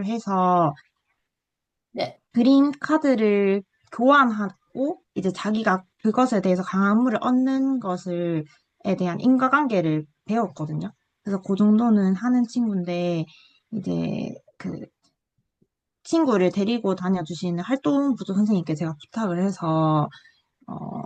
해서 네. 그림 카드를 교환하고 이제 자기가 그것에 대해서 강화물을 얻는 것을에 대한 인과관계를 배웠거든요. 그래서 그 정도는 하는 친구인데 이제 그 친구를 데리고 다녀주시는 활동부도 선생님께 제가 부탁을 해서 어,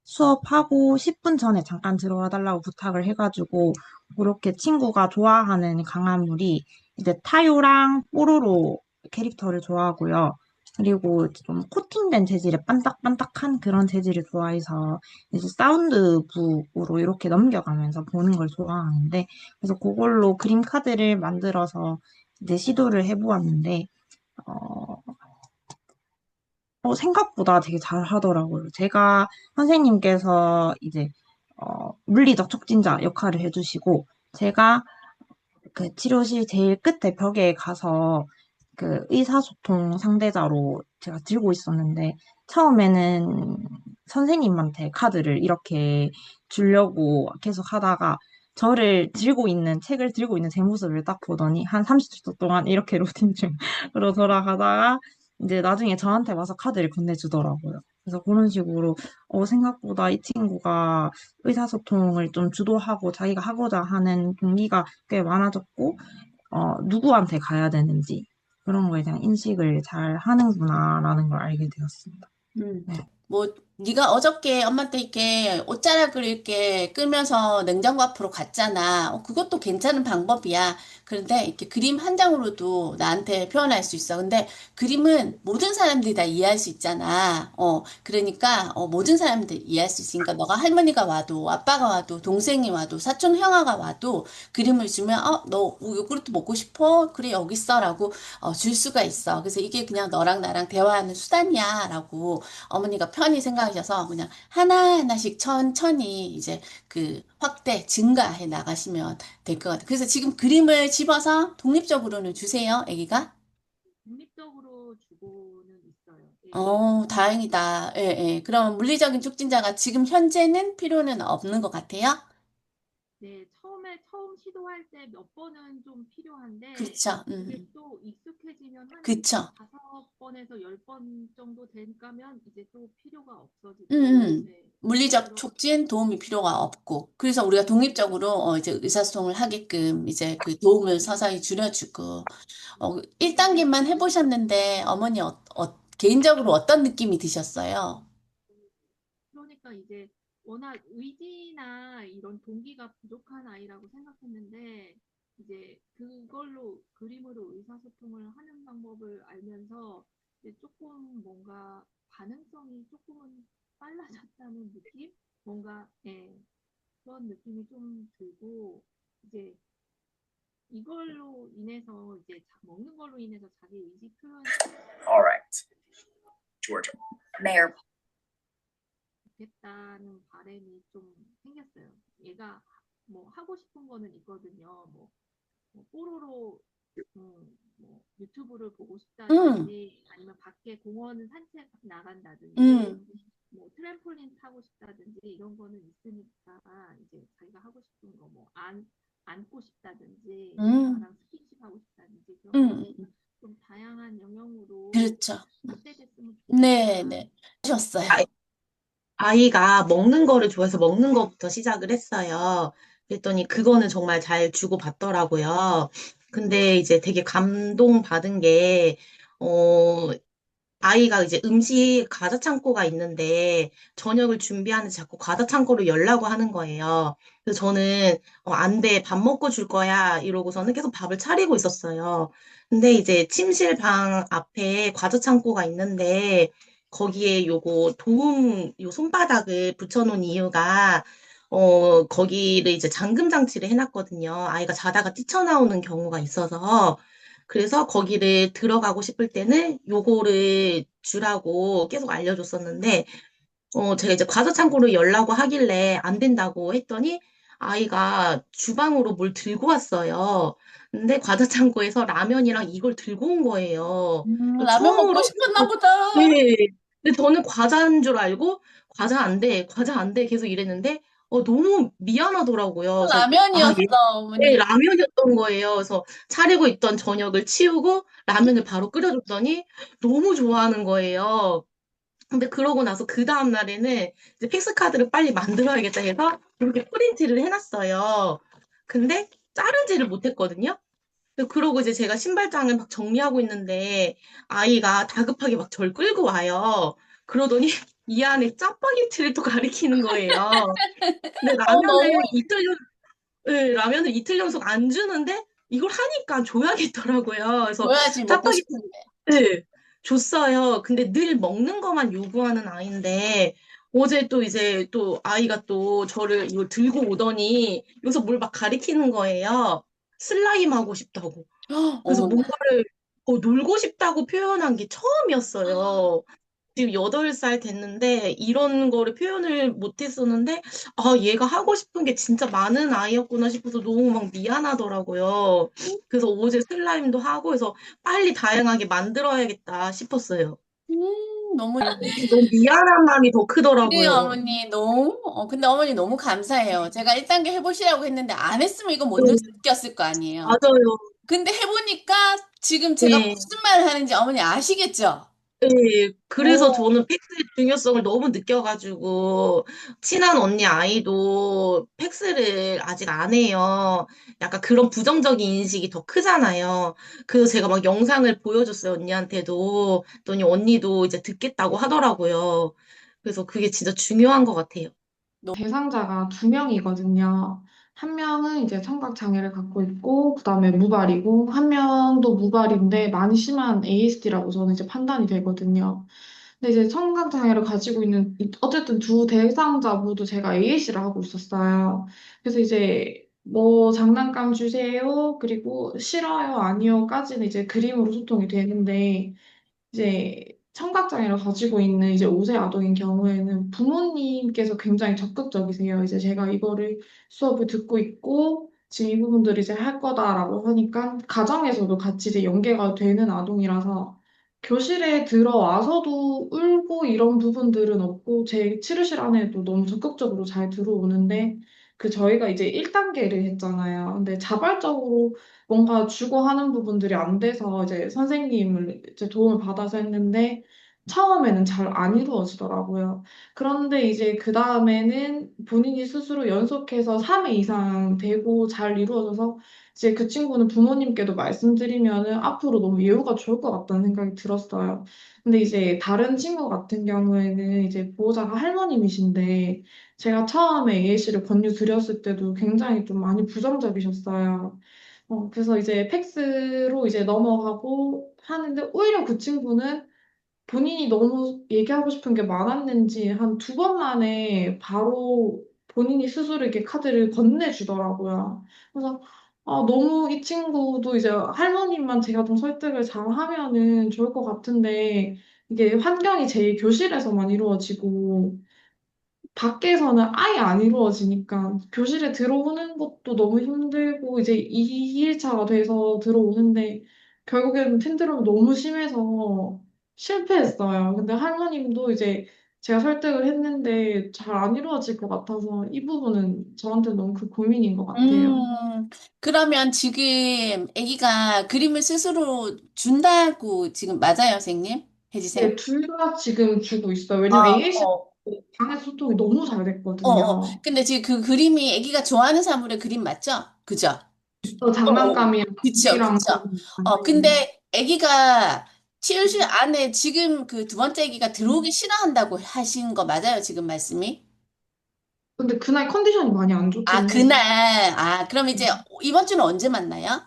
수업하고 10분 전에 잠깐 들어와 달라고 부탁을 해가지고 그렇게 친구가 좋아하는 강화물이 이제 타요랑 뽀로로 캐릭터를 좋아하고요. 그리고 좀 코팅된 재질의 반딱반딱한 그런 재질을 좋아해서 이제 사운드북으로 이렇게 넘겨가면서 보는 걸 좋아하는데 그래서 그걸로 그림 카드를 만들어서 이제 시도를 해보았는데 어, 생각보다 되게 잘 하더라고요. 제가 선생님께서 이제 물리적 촉진자 역할을 해주시고 제가 그 치료실 제일 끝에 벽에 가서 그 의사소통 상대자로 제가 들고 있었는데 처음에는 선생님한테 카드를 이렇게 주려고 계속 하다가 저를 들고 있는 책을 들고 있는 제 모습을 딱 보더니 한 30초 동안 이렇게 루틴 중으로 돌아가다가 이제 나중에 저한테 와서 카드를 건네주더라고요. 그래서 그런 식으로 생각보다 이 친구가 의사소통을 좀 주도하고 자기가 하고자 하는 동기가 꽤 많아졌고 누구한테 가야 되는지 그런 거에 대한 인식을 잘 하는구나라는 걸 알게 되었습니다. 음. 네. 뭐 네가 어저께 엄마한테 이렇게 옷자락을 이렇게 끌면서 냉장고 앞으로 갔잖아. 그것도 괜찮은 방법이야. 그런데 이렇게 그림 한 장으로도 나한테 표현할 수 있어. 근데 그림은 모든 사람들이 다 이해할 수 있잖아. 그러니까 모든 사람들이 이해할 수 있으니까 너가 할머니가 와도 아빠가 와도 동생이 와도 사촌 형아가 와도 그림을 주면 너 요구르트 먹고 싶어? 그래 여기 있어라고 줄 수가 있어. 그래서 이게 그냥 너랑 나랑 대화하는 수단이야라고 어머니가 편히 생각하셔서 그냥 하나하나씩 천천히 이제 그 확대, 증가해 나가시면 될 것 같아요. 그래서 지금 그림을 집어서 독립적으로는 주세요, 아기가? 독립적으로 주고는 있어요. 예. 다행이다. 예, 예. 그럼 물리적인 촉진자가 지금 현재는 필요는 없는 것 같아요? 네, 처음 시도할 때 몇 번은 좀 필요한데, 그렇죠. 그게 또 익숙해지면 한 그렇죠. 5번에서 10번 정도 되가면 이제 또 필요가 음, 없어지고, 네, 물리적 그렇게, 촉진 도움이 필요가 없고. 그래서 우리가 독립적으로 이제 의사소통을 하게끔 이제 그 도움을 서서히 줄여주고. 1단계만 해보셨는데 어머니 개인적으로 어떤 느낌이 드셨어요? 그러니까 이제 워낙 의지나 이런 동기가 부족한 아이라고 생각했는데, 이제 그걸로 그림으로 의사소통을 하는 방법을 알면서 이제 조금 뭔가 가능성이 조금은 빨라졌다는 느낌? 뭔가, 예, 그런 느낌이 좀 들고, 이제 이걸로 인해서 이제 먹는 걸로 인해서 자기 의지 표현 All right, Georgia. Mayor. 좋겠다는 바람이 좀 생겼어요. 얘가 뭐 하고 싶은 거는 있거든요. 뭐 뽀로로 뭐 유튜브를 보고 음, 싶다든지 아니면 밖에 공원 산책 나간다든지 음, 뭐 트램폴린 타고 싶다든지 이런 거는 있으니까 이제 자기가 하고 싶은 거 뭐 안고 싶다든지 뭐 음, 나랑 스킨십 하고 싶다든지 그런 게 음, 있으니까 좀 다양한 영역으로 그렇죠. 확대됐으면 네, 좋겠다. 네. 하셨어요. 아이가 먹는 거를 좋아해서 먹는 거부터 시작을 했어요. 그랬더니 그거는 정말 잘 주고 받더라고요. 근데 이제 되게 감동받은 게, 어, 아이가 이제 음식 과자 창고가 있는데 저녁을 준비하는데 자꾸 과자 창고로 열라고 하는 거예요. 그래서 저는 안 돼, 밥 먹고 줄 거야 이러고서는 계속 밥을 차리고 있었어요. 근데 이제 침실 방 앞에 과자 창고가 있는데 거기에 요거 요 손바닥을 붙여놓은 이유가 거기를 이제 잠금 장치를 해놨거든요. 아이가 자다가 뛰쳐나오는 경우가 있어서 그래서 거기를 들어가고 싶을 때는 요거를 주라고 계속 알려줬었는데, 제가 이제 과자 창고를 열라고 하길래 안 된다고 했더니 아이가 주방으로 뭘 들고 왔어요. 근데 과자 창고에서 라면이랑 이걸 들고 온 거예요. 라면 처음으로, 먹고 싶었나 보다. 네. 근데 저는 과자인 줄 알고 과자 안 돼, 과자 안 돼 계속 이랬는데, 너무 미안하더라고요. 그래서, 아, 라면이었어, 네, 어머니. 라면이었던 거예요. 그래서 차리고 있던 저녁을 치우고 라면을 바로 끓여줬더니 너무 좋아하는 거예요. 근데 그러고 나서 그 다음 날에는 이제 팩스카드를 빨리 만들어야겠다 해서 이렇게 프린트를 해놨어요. 근데 자르지를 못했거든요. 그러고 이제 제가 신발장을 막 정리하고 있는데 아이가 다급하게 막 절 끌고 와요. 그러더니 이 안에 짜파게티를 또 가리키는 거예요. 근데 너무 라면을 이틀 연속 안 주는데 이걸 하니까 줘야겠더라고요. 그래서 줘야지 먹고 짜파게티 싶은데. 네, 줬어요. 근데 늘 먹는 것만 요구하는 아이인데 어제 또 이제 또 아이가 또 저를 이걸 들고 오더니 여기서 뭘 막 가리키는 거예요. 슬라임 하고 싶다고. 그래서 어머나. 뭔가를 놀고 싶다고 표현한 게 처음이었어요. 지금 8살 됐는데 이런 거를 표현을 못 했었는데 아 얘가 하고 싶은 게 진짜 많은 아이였구나 싶어서 너무 막 미안하더라고요. 그래서 어제 슬라임도 하고 해서 빨리 다양하게 만들어야겠다 싶었어요. 너무 너무 미안한 마음이 더 그래요, 크더라고요. 어머니. 너무, 근데 어머니 너무 감사해요. 제가 1단계 해보시라고 했는데 안 했으면 이거 못 네, 느꼈을 거 아니에요. 맞아요. 근데 해보니까 지금 제가 네. 무슨 말을 하는지 어머니 아시겠죠? 네, 그래서 오, 저는 팩스의 중요성을 너무 느껴가지고, 친한 언니 아이도 팩스를 아직 안 해요. 약간 그런 부정적인 인식이 더 크잖아요. 그래서 제가 막 영상을 보여줬어요, 언니한테도. 그랬더니 언니도 이제 듣겠다고 하더라고요. 그래서 그게 진짜 중요한 것 같아요. 대상자가 두 명이거든요. 한 명은 이제 청각 장애를 갖고 있고, 그다음에 무발이고, 한 명도 무발인데 많이 심한 ASD라고 저는 이제 판단이 되거든요. 근데 이제 청각 장애를 가지고 있는 어쨌든 두 대상자 모두 제가 AAC를 하고 있었어요. 그래서 이제 뭐 장난감 주세요, 그리고 싫어요, 아니요까지는 이제 그림으로 소통이 되는데 이제 청각장애를 가지고 있는 이제 5세 아동인 경우에는 부모님께서 굉장히 적극적이세요. 이제 제가 이거를 수업을 듣고 있고 지금 이 부분들을 이제 할 거다라고 하니까 가정에서도 같이 이제 연계가 되는 아동이라서 교실에 들어와서도 울고 이런 부분들은 없고 제 치료실 안에도 너무 적극적으로 잘 들어오는데 그 저희가 이제 1단계를 했잖아요. 근데 자발적으로 뭔가 주고 하는 부분들이 안 돼서 이제 선생님을 이제 도움을 받아서 했는데 처음에는 잘 안 이루어지더라고요. 그런데 이제 그 다음에는 본인이 스스로 연속해서 3회 이상 되고 잘 이루어져서 이제 그 친구는 부모님께도 말씀드리면은 앞으로 너무 예후가 좋을 것 같다는 생각이 들었어요. 근데 이제 다른 친구 같은 경우에는 이제 보호자가 할머님이신데 제가 처음에 예시를 권유 드렸을 때도 굉장히 좀 많이 부정적이셨어요. 그래서 이제 팩스로 이제 넘어가고 하는데 오히려 그 친구는 본인이 너무 얘기하고 싶은 게 많았는지 한 두 번 만에 바로 본인이 스스로 이렇게 카드를 건네주더라고요. 그래서 너무 이 친구도 이제 할머님만 제가 좀 설득을 잘 하면은 좋을 것 같은데 이게 환경이 제일 교실에서만 이루어지고 밖에서는 아예 안 이루어지니까 교실에 들어오는 것도 너무 힘들고 이제 2일차가 돼서 들어오는데 결국에는 팬드럼이 너무 심해서 실패했어요. 근데 할머님도 이제 제가 설득을 했는데 잘 안 이루어질 것 같아서 이 부분은 저한테 너무 그 고민인 것 같아요. 그러면 지금 아기가 그림을 스스로 준다고 지금 맞아요, 선생님? 혜지쌤? 네, 둘 다 지금 주고 있어요. 아, 왜냐면 AAC 어, 방에 소통이 너무 잘 어, 어. 됐거든요. 근데 지금 그 그림이 아기가 좋아하는 사물의 그림 맞죠? 그죠? 또 어, 어. 장난감이랑 그쵸, 고기랑 그쵸. 네. 근데 아기가 치료실 안에 지금 그 두 번째 아기가 들어오기 싫어한다고 하신 거 맞아요, 지금 말씀이? 근데 그날 컨디션이 많이 안 아, 좋기는 해서. 그날. 그럼 이제 이번 주는 언제 만나요?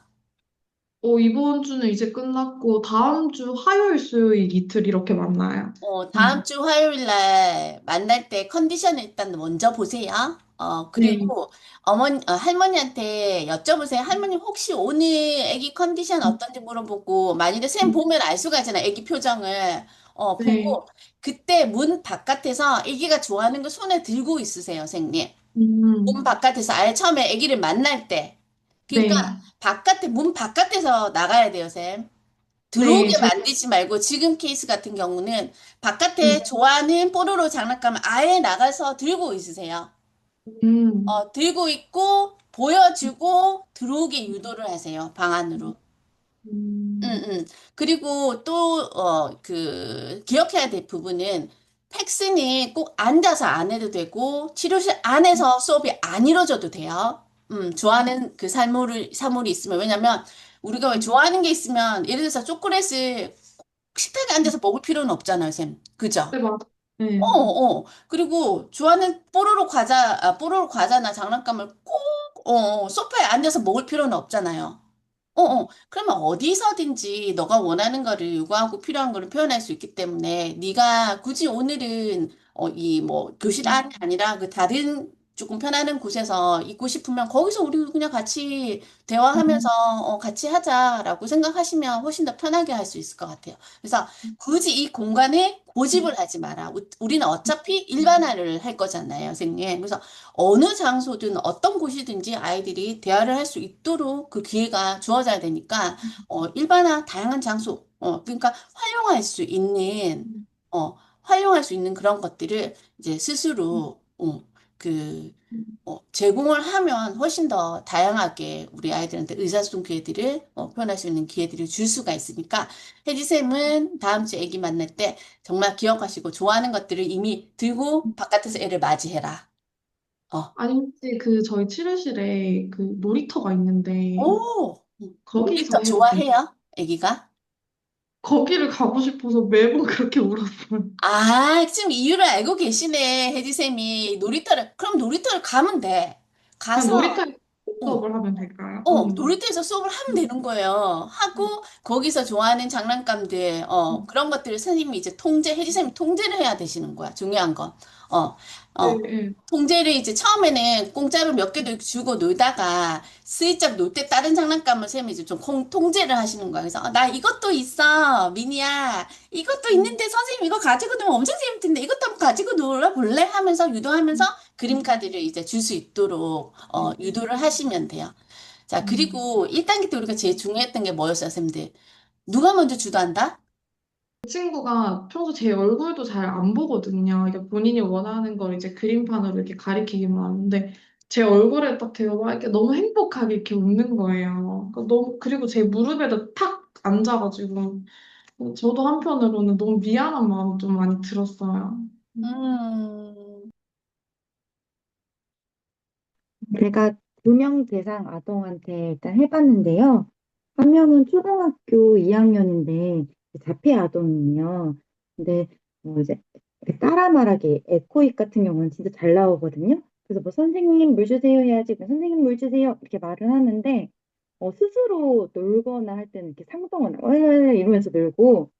이번 주는 이제 끝났고, 다음 주 화요일, 수요일 이틀 이렇게 만나요. 다음 주 화요일 날 만날 때 컨디션을 일단 먼저 보세요. 네. 그리고 할머니한테 여쭤보세요. 할머님 혹시 오늘 아기 컨디션 어떤지 물어보고, 만일에 쌤 보면 알 수가 있잖아요. 아기 표정을. 네. 보고, 그때 문 바깥에서 아기가 좋아하는 거 손에 들고 있으세요, 선생님. 문 음, 바깥에서 아예 처음에 아기를 만날 때. 그러니까 네. 문 바깥에서 나가야 돼요, 쌤. 네. 들어오게 만들지 말고 지금 케이스 같은 경우는 바깥에 네. 좋아하는 뽀로로 장난감을 아예 나가서 들고 있으세요. 음, 들고 있고, 보여주고, 들어오게 유도를 하세요, 방 안으로. 응, 음, 응. 그리고 또, 기억해야 될 부분은, 팩스는 꼭 앉아서 안 해도 되고, 치료실 안에서 수업이 안 이루어져도 돼요. 좋아하는 그 사물이 있으면, 왜냐면, 우리가 왜 좋아하는 게 있으면, 예를 들어서 초콜릿을 식탁에 앉아서 먹을 필요는 없잖아요, 쌤. 그죠? 네, 맞아. 네. 그리고 좋아하는 뽀로로 과자나 장난감을 꼭, 소파에 앉아서 먹을 필요는 없잖아요. 그러면 어디서든지 너가 원하는 거를 요구하고 필요한 거를 표현할 수 있기 때문에 네가 굳이 오늘은 이 뭐 교실 안이 아니라 그 다른 조금 편안한 곳에서 있고 싶으면 거기서 우리 그냥 같이 대화하면서 같이 하자라고 생각하시면 훨씬 더 편하게 할 수 있을 것 같아요. 그래서 굳이 이 공간에 고집을 하지 마라. 우리는 어차피 일반화를 할 거잖아요, 선생님. 그래서 어느 장소든 어떤 곳이든지 아이들이 대화를 할 수 있도록 그 기회가 주어져야 되니까 일반화 다양한 장소 그러니까 활용할 수 있는 그런 것들을 이제 스스로 그 제공을 하면 훨씬 더 다양하게 우리 아이들한테 의사소통 기회들을 표현할 수 있는 기회들을 줄 수가 있으니까 혜지쌤은 다음 주에 애기 만날 때 정말 기억하시고 좋아하는 것들을 이미 들고 바깥에서 애를 맞이해라. 어. 아니, 혹시 그 저희 치료실에 그 놀이터가 있는데, 오, 거기서 놀이터 해도 돼요? 좋아해요? 애기가? 거기를 가고 싶어서 매번 그렇게 울었어요. 아, 지금 이유를 알고 계시네, 혜지쌤이. 그럼 놀이터를 가면 돼. 그냥 가서, 놀이터에서 어, 수업을 하면 될까요? 놀이터에서 수업을 하면 되는 거예요. 하고, 거기서 좋아하는 장난감들, 그런 것들을 선생님이 이제 혜지쌤이 통제를 해야 되시는 거야. 중요한 건. 어, 네, 어. 네. 통제를 이제 처음에는 공짜로 몇 개도 주고 놀다가 슬쩍 놀 때 다른 장난감을 쌤이 이제 좀 통제를 하시는 거야. 그래서 나 이것도 있어, 미니야. 이것도 있는데 선생님 이거 가지고 놀면 엄청 재밌던데 이것도 한번 가지고 놀아볼래? 하면서 유도하면서 그림 카드를 이제 줄 수 있도록 유도를 하시면 돼요. 자, 그리고 1단계 때 우리가 제일 중요했던 게 뭐였어요, 쌤들? 누가 먼저 주도한다? 그 친구가 평소 제 얼굴도 잘 안 보거든요. 그러니까 본인이 원하는 걸 이제 그림판으로 이렇게 가리키기만 하는데 제 얼굴에 딱 대고 이렇게 너무 행복하게 이렇게 웃는 거예요. 그리고 제 무릎에다 탁 앉아가지고 저도 한편으로는 너무 미안한 마음이 좀 많이 들었어요. 음, 제가 2명 대상 아동한테 일단 해봤는데요. 한 명은 초등학교 2학년인데 자폐 아동이에요. 근데 이제 이렇게 따라 말하기 에코익 같은 경우는 진짜 잘 나오거든요. 그래서 뭐 선생님 물 주세요 해야지, 뭐 선생님 물 주세요 이렇게 말을 하는데 스스로 놀거나 할 때는 이렇게 상성을 이러면서 놀고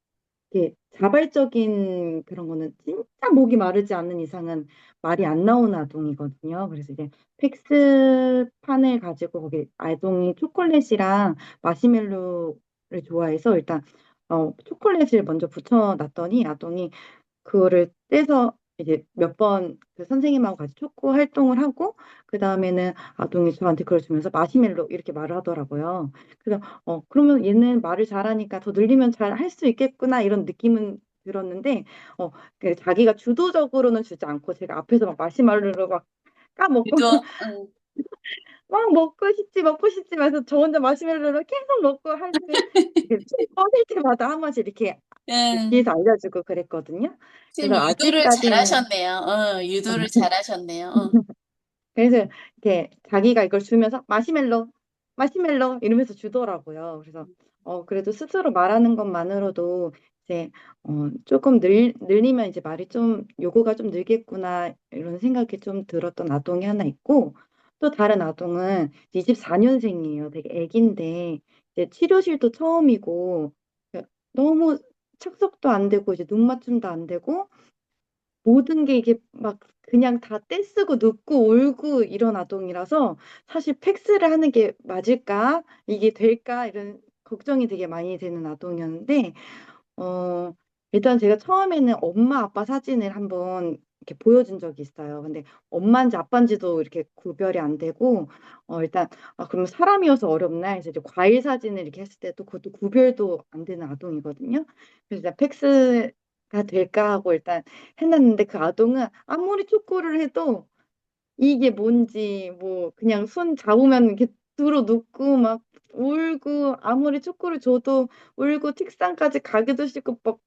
이게 자발적인 그런 거는 진짜 목이 마르지 않는 이상은 말이 안 나오는 아동이거든요. 그래서 이제 팩스판을 가지고 거기 아동이 초콜릿이랑 마시멜로를 좋아해서 일단 초콜릿을 먼저 붙여놨더니 아동이 그거를 떼서 이제 몇 번 그 선생님하고 같이 촉구 활동을 하고 그 다음에는 아동이 저한테 그걸 주면서 마시멜로 이렇게 말을 하더라고요. 그래서 그러면 얘는 말을 잘하니까 더 늘리면 잘 할 수 있겠구나 이런 느낌은 들었는데 어, 그 자기가 주도적으로는 주지 않고 제가 앞에서 막 마시멜로를 막 까먹고 유도, 막 먹고 싶지 해서 저 혼자 마시멜로를 계속 먹고 할 때 이렇게 꺼낼 때마다 한 번씩 이렇게 응. 뒤에서 알려주고 그랬거든요. 그래서 선생님 유도를 아직까지는 잘하셨네요. 유도를 잘하셨네요. 그래서 이렇게 자기가 이걸 주면서 마시멜로 이러면서 주더라고요. 그래서 그래도 스스로 말하는 것만으로도 이제 조금 늘리면 이제 말이 좀 요구가 좀 늘겠구나 이런 생각이 좀 들었던 아동이 하나 있고 또 다른 아동은 24년생이에요. 되게 애긴데 이제 치료실도 처음이고 너무 착석도 안 되고 이제 눈 맞춤도 안 되고 모든 게 이게 막 그냥 다 떼쓰고 눕고 울고 이런 아동이라서 사실 팩스를 하는 게 맞을까? 이게 될까? 이런 걱정이 되게 많이 되는 아동이었는데 어, 일단 제가 처음에는 엄마 아빠 사진을 한번 이렇게 보여준 적이 있어요. 근데 엄마인지 아빠인지도 이렇게 구별이 안 되고 일단 그럼 사람이어서 어렵나 해서 이제 과일 사진을 이렇게 했을 때도 그것도 구별도 안 되는 아동이거든요. 그래서 일단 팩스가 될까 하고 일단 해놨는데 그 아동은 아무리 촉구를 해도 이게 뭔지 뭐 그냥 손 잡으면 이렇게 들어 눕고 막 울고 아무리 축구를 줘도 울고 책상까지 가기도 싫고 막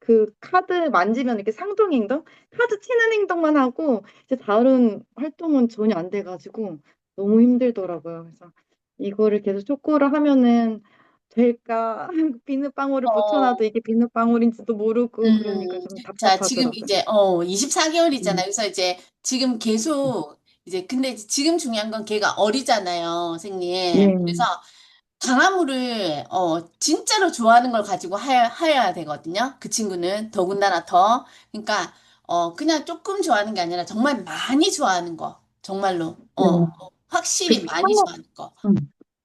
그 카드 만지면 이렇게 상동 행동, 카드 치는 행동만 하고 이제 다른 활동은 전혀 안 돼가지고 너무 힘들더라고요. 그래서 이거를 계속 축구를 하면은 될까? 비눗방울을 어, 붙여놔도 이게 비눗방울인지도 모르고 그러니까 좀 자, 지금 답답하더라고요. 이제, 24개월이잖아요. 음, 그래서 이제 지금 계속, 이제, 근데 지금 중요한 건 걔가 어리잖아요, 선생님. 그래서 네, 강화물을, 진짜로 좋아하는 걸 가지고 하여야 되거든요. 그 친구는 더군다나 더. 그러니까, 그냥 조금 좋아하는 게 아니라 정말 많이 좋아하는 거. 정말로. 네. 확실히 그 많이 좋아하는 거. 음,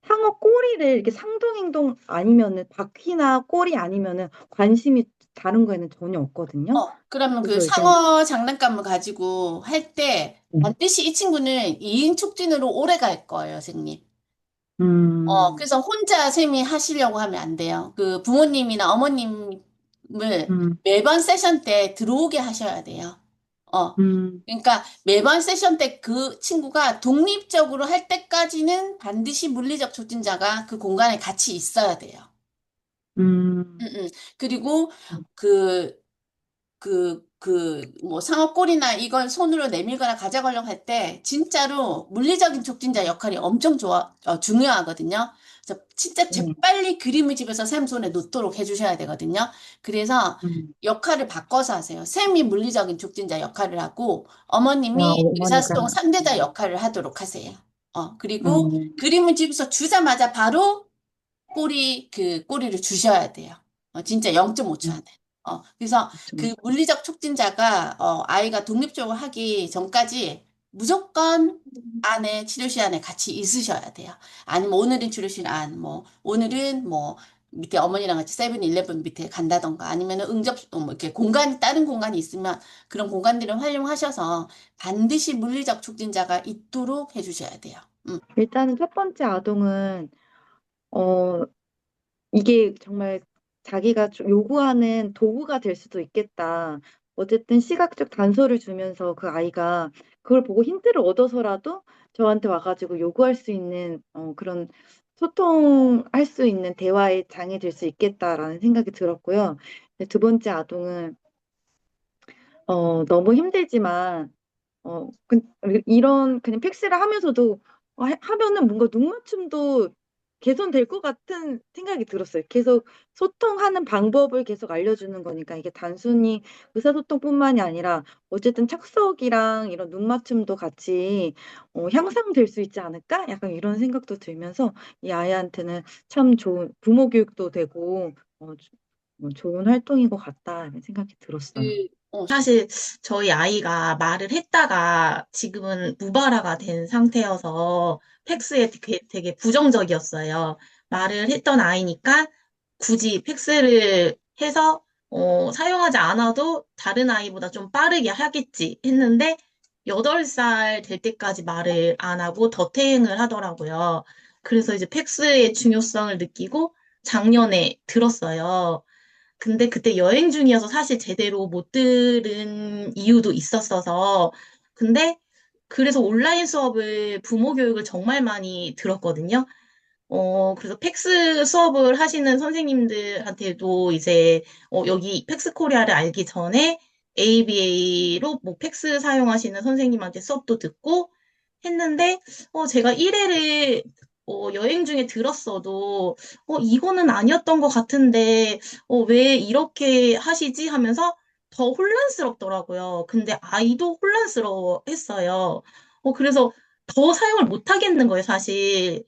상어 꼬리를 이렇게 상동행동 아니면은 바퀴나 꼬리 아니면은 관심이 다른 거에는 전혀 없거든요. 그러면 그 그래서 이제 상어 장난감을 가지고 할 때 음, 반드시 이 친구는 2인 촉진으로 오래 갈 거예요, 선생님. 음, 그래서 혼자 쌤이 하시려고 하면 안 돼요. 그 부모님이나 어머님을 음, 매번 세션 때 들어오게 하셔야 돼요. 어, 음, 그러니까 매번 세션 때 그 친구가 독립적으로 할 때까지는 반드시 물리적 촉진자가 그 공간에 같이 있어야 돼요. 음, 음, 음. 그리고 그 뭐 상어꼴이나 이걸 손으로 내밀거나 가져가려고 할 때 진짜로 물리적인 촉진자 역할이 엄청 중요하거든요. 그래서 진짜 네, 재빨리 그림을 집에서 샘 손에 놓도록 해주셔야 되거든요. 그래서 음. 역할을 바꿔서 하세요. 샘이 물리적인 촉진자 역할을 하고 아, 어머님이 어머니가, 의사소통 상대자 역할을 하도록 하세요. 그리고 어, 그림을 집에서 주자마자 바로 꼬리를 주셔야 돼요. 진짜 0.5초 안에. 그래서 좀, 그 물리적 촉진자가, 아이가 독립적으로 하기 전까지 무조건 안에, 치료실 안에 같이 있으셔야 돼요. 아니면 오늘은 치료실 안, 뭐, 오늘은 뭐, 밑에 어머니랑 같이 세븐일레븐 밑에 간다던가 아니면 뭐 이렇게 다른 공간이 있으면 그런 공간들을 활용하셔서 반드시 물리적 촉진자가 있도록 해주셔야 돼요. 일단은 첫 번째 아동은, 어, 이게 정말 자기가 요구하는 도구가 될 수도 있겠다. 어쨌든 시각적 단서를 주면서 그 아이가 그걸 보고 힌트를 얻어서라도 저한테 와가지고 요구할 수 있는 그런 소통할 수 있는 대화의 장이 될 수 있겠다라는 생각이 들었고요. 두 번째 아동은 너무 힘들지만 이런 그냥 팩스를 하면서도 하면은 뭔가 눈 맞춤도 개선될 것 같은 생각이 들었어요. 계속 소통하는 방법을 계속 알려주는 거니까 이게 단순히 의사소통뿐만이 아니라 어쨌든 착석이랑 이런 눈 맞춤도 같이 향상될 수 있지 않을까? 약간 이런 생각도 들면서 이 아이한테는 참 좋은 부모 교육도 되고 좋은 활동인 것 같다는 생각이 들었어요. 그, 사실 저희 아이가 말을 했다가 지금은 무발화가 된 상태여서 팩스에 되게 부정적이었어요. 말을 했던 아이니까 굳이 팩스를 해서 사용하지 않아도 다른 아이보다 좀 빠르게 하겠지 했는데 8살 될 때까지 말을 안 하고 더태행을 하더라고요. 그래서 이제 팩스의 중요성을 느끼고 작년에 들었어요. 근데 그때 여행 중이어서 사실 제대로 못 들은 이유도 있었어서. 근데 그래서 온라인 수업을 부모 교육을 정말 많이 들었거든요. 그래서 팩스 수업을 하시는 선생님들한테도 이제, 여기 팩스 코리아를 알기 전에 ABA로 뭐 팩스 사용하시는 선생님한테 수업도 듣고 했는데, 제가 1회를 여행 중에 들었어도, 이거는 아니었던 것 같은데, 왜 이렇게 하시지 하면서 더 혼란스럽더라고요. 근데 아이도 혼란스러워 했어요. 그래서 더 사용을 못 하겠는 거예요, 사실.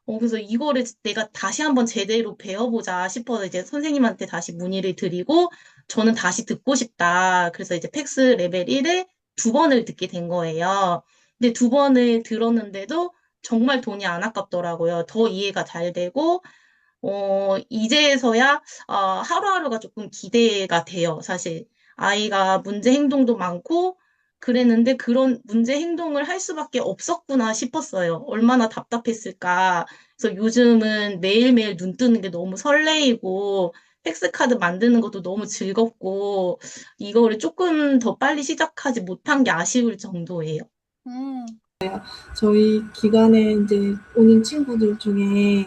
그래서 이거를 내가 다시 한번 제대로 배워보자 싶어서 이제 선생님한테 다시 문의를 드리고 저는 다시 듣고 싶다. 그래서 이제 팩스 레벨 1을 2번을 듣게 된 거예요. 근데 2번을 들었는데도 정말 돈이 안 아깝더라고요. 더 이해가 잘 되고, 이제서야 하루하루가 조금 기대가 돼요, 사실. 아이가 문제 행동도 많고, 그랬는데 그런 문제 행동을 할 수밖에 없었구나 싶었어요. 얼마나 답답했을까. 그래서 요즘은 매일매일 눈 뜨는 게 너무 설레이고, 팩스카드 만드는 것도 너무 즐겁고, 이거를 조금 더 빨리 시작하지 못한 게 아쉬울 정도예요. 음, 저희 기관에 이제 오는 친구들 중에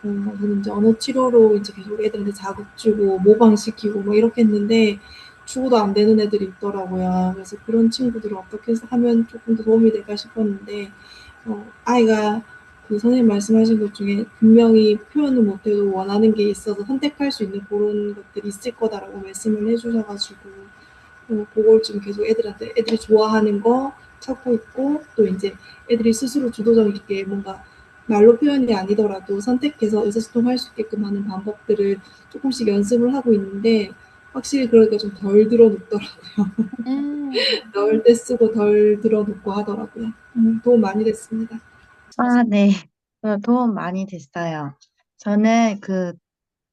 저는 이제 언어 치료로 이제 계속 애들한테 자극 주고 모방시키고 뭐 이렇게 했는데 죽어도 안 되는 애들이 있더라고요. 그래서 그런 친구들을 어떻게 해서 하면 조금 더 도움이 될까 싶었는데 아이가 그 선생님 말씀하신 것 중에 분명히 표현을 못해도 원하는 게 있어서 선택할 수 있는 그런 것들이 있을 거다라고 말씀을 해주셔가지고 그걸 좀 계속 애들한테 애들이 좋아하는 거 찾고 있고 또 이제 애들이 스스로 주도적 있게 뭔가 말로 표현이 아니더라도 선택해서 의사소통할 수 있게끔 하는 방법들을 조금씩 연습을 하고 있는데 확실히 그러니까 좀 덜 들어눕더라고요. 음, 나올 때 쓰고 덜 들어놓고 하더라고요. 도움 많이 됐습니다. 아, 네. 도움 많이 됐어요. 저는 그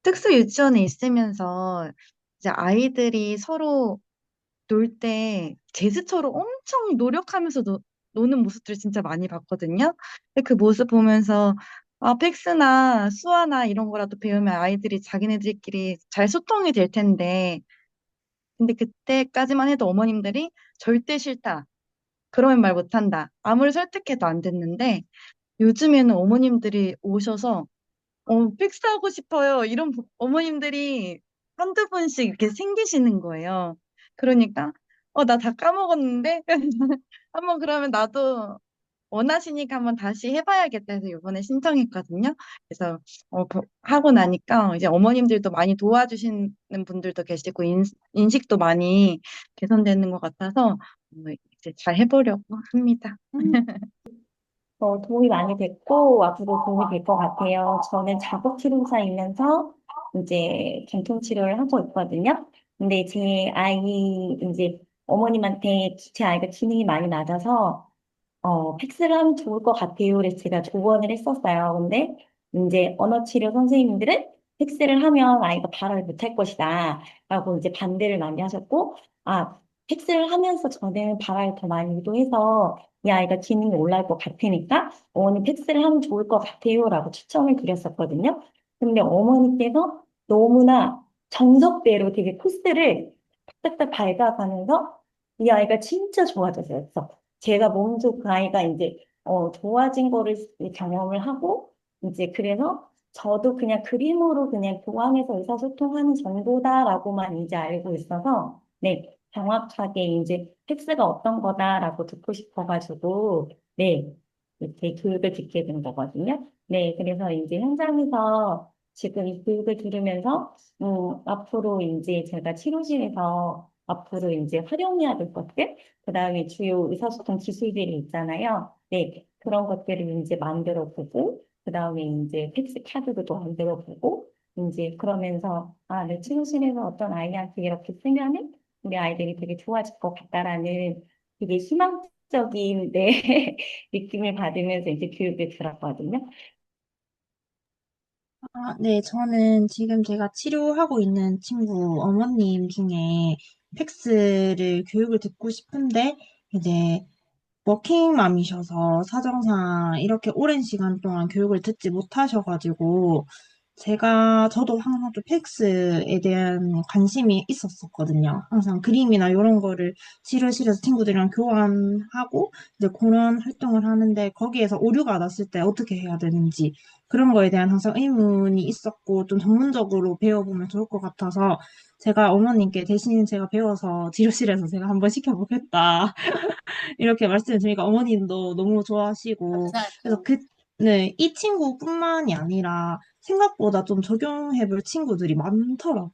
특수 유치원에 있으면서 이제 아이들이 서로 놀 때 제스처로 엄청 노력하면서 노는 모습들을 진짜 많이 봤거든요. 근데 그 모습 보면서 팩스나 수화나 이런 거라도 배우면 아이들이 자기네들끼리 잘 소통이 될 텐데, 근데 그때까지만 해도 어머님들이 절대 싫다. 그러면 말 못한다. 아무리 설득해도 안 됐는데, 요즘에는 어머님들이 오셔서 픽스하고 싶어요. 이런 어머님들이 한두 분씩 이렇게 생기시는 거예요. 그러니까, 나 다 까먹었는데? 한번 그러면 나도 원하시니까 한번 다시 해봐야겠다 해서 이번에 신청했거든요. 그래서, 하고 나니까 이제 어머님들도 많이 도와주시는 분들도 계시고, 인식도 많이 개선되는 것 같아서, 이제 잘 해보려고 합니다. 음, 도움이 많이 됐고, 앞으로 도움이 될 것 같아요. 저는 자극치료사이면서 이제 전통치료를 하고 있거든요. 근데 제 아이, 이제 어머님한테 제 아이가 기능이 많이 낮아서 팩스를 하면 좋을 것 같아요. 그래서 제가 조언을 했었어요. 근데 이제 언어치료 선생님들은 팩스를 하면 아이가 발화를 못할 것이다. 라고 이제 반대를 많이 하셨고, 팩스를 하면서 저는 발화를 더 많이 유도해서 이 아이가 기능이 올라올 것 같으니까 어머니 팩스를 하면 좋을 것 같아요. 라고 추천을 드렸었거든요. 근데 어머니께서 너무나 정석대로 되게 코스를 딱딱딱 밟아가면서 이 아이가 진짜 좋아졌어요. 그래서 제가 먼저 그 아이가 이제 좋아진 거를 경험을 하고 이제 그래서 저도 그냥 그림으로 그냥 교환해서 의사소통하는 정도다라고만 이제 알고 있어서 네 정확하게 이제 텍스가 어떤 거다라고 듣고 싶어가지고 네 이렇게 교육을 듣게 된 거거든요. 네 그래서 이제 현장에서 지금 이 교육을 들으면서 앞으로 이제 제가 치료실에서 앞으로 이제 활용해야 될 것들 그다음에 주요 의사소통 기술들이 있잖아요. 네, 그런 것들을 이제 만들어 보고, 그다음에 이제 팩스 카드도 만들어 보고, 이제 그러면서, 내 치료실에서 어떤 아이한테 이렇게 쓰면은 우리 아이들이 되게 좋아질 것 같다라는 되게 희망적인, 네, 느낌을 받으면서 이제 교육을 들었거든요. 네, 저는 지금 제가 치료하고 있는 친구 어머님 중에 팩스를 교육을 듣고 싶은데, 이제 워킹맘이셔서 사정상 이렇게 오랜 시간 동안 교육을 듣지 못하셔가지고 저도 항상 좀 팩스에 대한 관심이 있었었거든요. 항상 그림이나 이런 거를 치료실에서 친구들이랑 교환하고 이제 그런 활동을 하는데 거기에서 오류가 났을 때 어떻게 해야 되는지 그런 거에 대한 항상 의문이 있었고 좀 전문적으로 배워보면 좋을 것 같아서 제가 어머님께 대신 제가 배워서 치료실에서 제가 한번 시켜보겠다. 이렇게 말씀을 드리니까 어머님도 너무 좋아하시고, 그래서 감사하죠. 네, 이 친구뿐만이 아니라 생각보다 좀 적용해볼 친구들이 많더라고요.